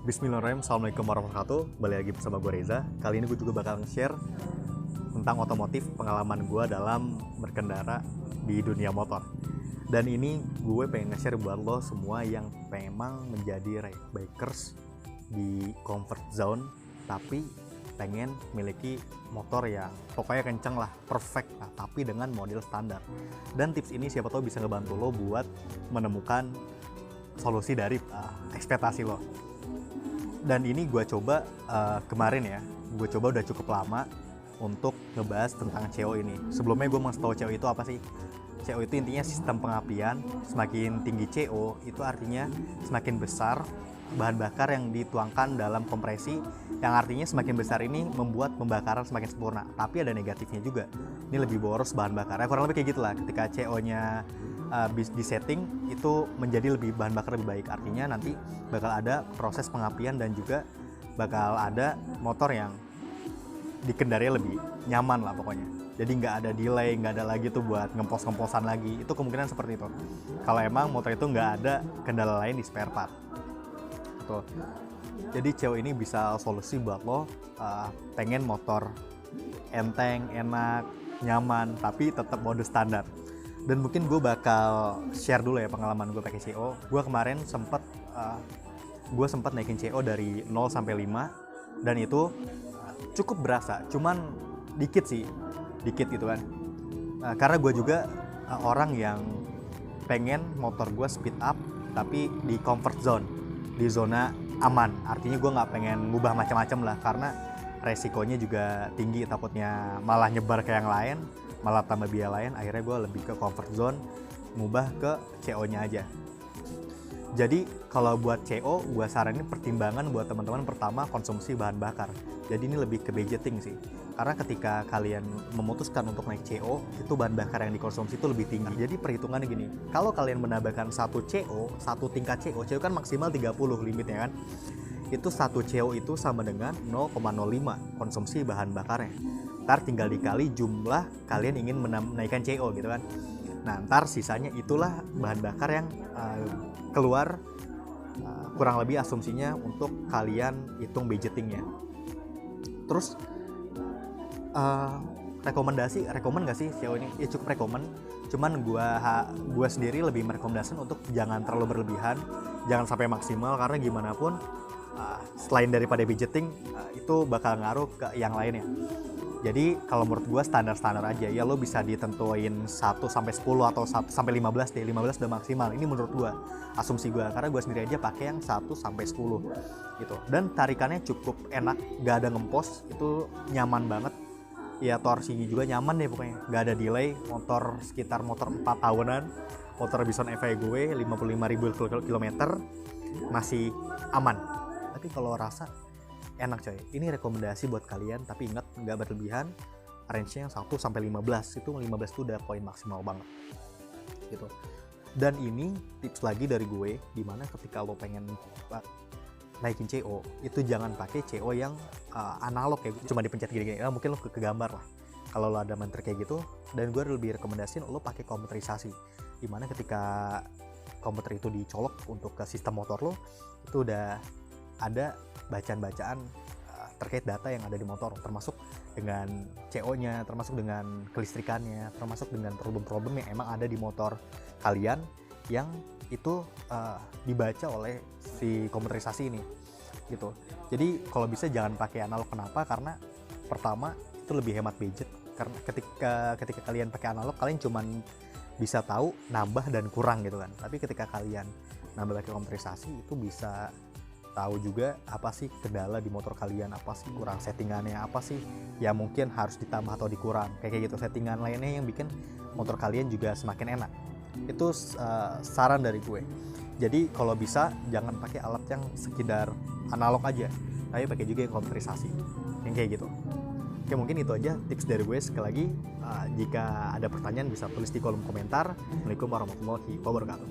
Bismillahirrahmanirrahim. Assalamualaikum warahmatullahi wabarakatuh. Balik lagi bersama gue Reza. Kali ini gue juga bakal nge-share tentang otomotif, pengalaman gue dalam berkendara di dunia motor. Dan ini gue pengen nge-share buat lo semua yang memang menjadi race bikers di comfort zone, tapi pengen miliki motor yang pokoknya kenceng lah, perfect lah, tapi dengan model standar. Dan tips ini siapa tahu bisa ngebantu lo buat menemukan solusi dari ekspektasi lo. Dan ini gue coba kemarin ya, gue coba udah cukup lama untuk ngebahas tentang CO ini. Sebelumnya gue mau tahu CO itu apa sih? CO itu intinya sistem pengapian. Semakin tinggi CO itu artinya semakin besar bahan bakar yang dituangkan dalam kompresi, yang artinya semakin besar ini membuat pembakaran semakin sempurna. Tapi ada negatifnya juga, ini lebih boros bahan bakarnya, kurang lebih kayak gitulah. Ketika CO-nya di setting itu menjadi lebih bahan bakar lebih baik, artinya nanti bakal ada proses pengapian dan juga bakal ada motor yang dikendarai lebih nyaman lah pokoknya. Jadi nggak ada delay, nggak ada lagi tuh buat ngempos-ngemposan lagi. Itu kemungkinan seperti itu kalau emang motor itu nggak ada kendala lain di spare part tuh. Jadi CO ini bisa solusi buat lo pengen motor enteng, enak, nyaman, tapi tetap mode standar. Dan mungkin gue bakal share dulu ya pengalaman gue pakai CO. Gue kemarin sempat naikin CO dari 0 sampai 5, dan itu cukup berasa, cuman dikit gitu kan. Karena gue juga orang yang pengen motor gue speed up tapi di comfort zone, di zona aman. Artinya gue nggak pengen ngubah macam-macam lah, karena resikonya juga tinggi, takutnya malah nyebar ke yang lain, malah tambah biaya lain. Akhirnya gue lebih ke comfort zone, ngubah ke CO-nya aja. Jadi kalau buat CO, gue saranin pertimbangan buat teman-teman, pertama konsumsi bahan bakar. Jadi ini lebih ke budgeting sih, karena ketika kalian memutuskan untuk naik CO, itu bahan bakar yang dikonsumsi itu lebih tinggi. Jadi perhitungannya gini, kalau kalian menambahkan satu tingkat CO kan maksimal 30 limitnya kan, itu satu CO itu sama dengan 0,05 konsumsi bahan bakarnya. Ntar tinggal dikali jumlah kalian ingin menaikkan CO gitu kan. Nah ntar sisanya itulah bahan bakar yang keluar, kurang lebih asumsinya untuk kalian hitung budgetingnya. Terus rekomend gak sih CO ini? Ya cukup rekomend, cuman gua sendiri lebih merekomendasikan untuk jangan terlalu berlebihan, jangan sampai maksimal, karena gimana pun selain daripada budgeting itu bakal ngaruh ke yang lainnya. Jadi kalau menurut gue standar-standar aja, ya lo bisa ditentuin 1 sampai 10 atau 1 sampai 15 deh. 15 udah maksimal. Ini menurut gue, asumsi gue, karena gue sendiri aja pakai yang 1 sampai 10 gitu. Dan tarikannya cukup enak, gak ada ngempos, itu nyaman banget. Ya torsinya juga nyaman deh pokoknya, gak ada delay. Motor sekitar motor 4 tahunan, motor Bison FI gue 55.000 km masih aman. Tapi kalau rasa enak coy, ini rekomendasi buat kalian, tapi ingat nggak berlebihan. Range-nya yang 1 sampai 15, itu 15 itu udah poin maksimal banget gitu. Dan ini tips lagi dari gue, dimana ketika lo pengen naikin CO, itu jangan pakai CO yang analog ya, cuma dipencet gini-gini. Mungkin lo kegambar lah kalau lo ada menter kayak gitu. Dan gue lebih rekomendasiin lo pakai komputerisasi, dimana ketika komputer itu dicolok untuk ke sistem motor lo, itu udah ada bacaan-bacaan terkait data yang ada di motor, termasuk dengan CO-nya, termasuk dengan kelistrikannya, termasuk dengan problem-problem yang emang ada di motor kalian, yang itu dibaca oleh si komputerisasi ini gitu. Jadi kalau bisa jangan pakai analog. Kenapa? Karena pertama itu lebih hemat budget, karena ketika kalian pakai analog, kalian cuman bisa tahu nambah dan kurang gitu kan. Tapi ketika kalian nambah pakai komputerisasi, itu bisa tahu juga apa sih kendala di motor kalian, apa sih kurang settingannya, apa sih ya mungkin harus ditambah atau dikurang, kayak gitu, settingan lainnya yang bikin motor kalian juga semakin enak. Itu saran dari gue. Jadi kalau bisa jangan pakai alat yang sekedar analog aja, tapi pakai juga yang komputerisasi, yang kayak gitu. Oke, mungkin itu aja tips dari gue. Sekali lagi, jika ada pertanyaan bisa tulis di kolom komentar. Assalamualaikum warahmatullahi wabarakatuh.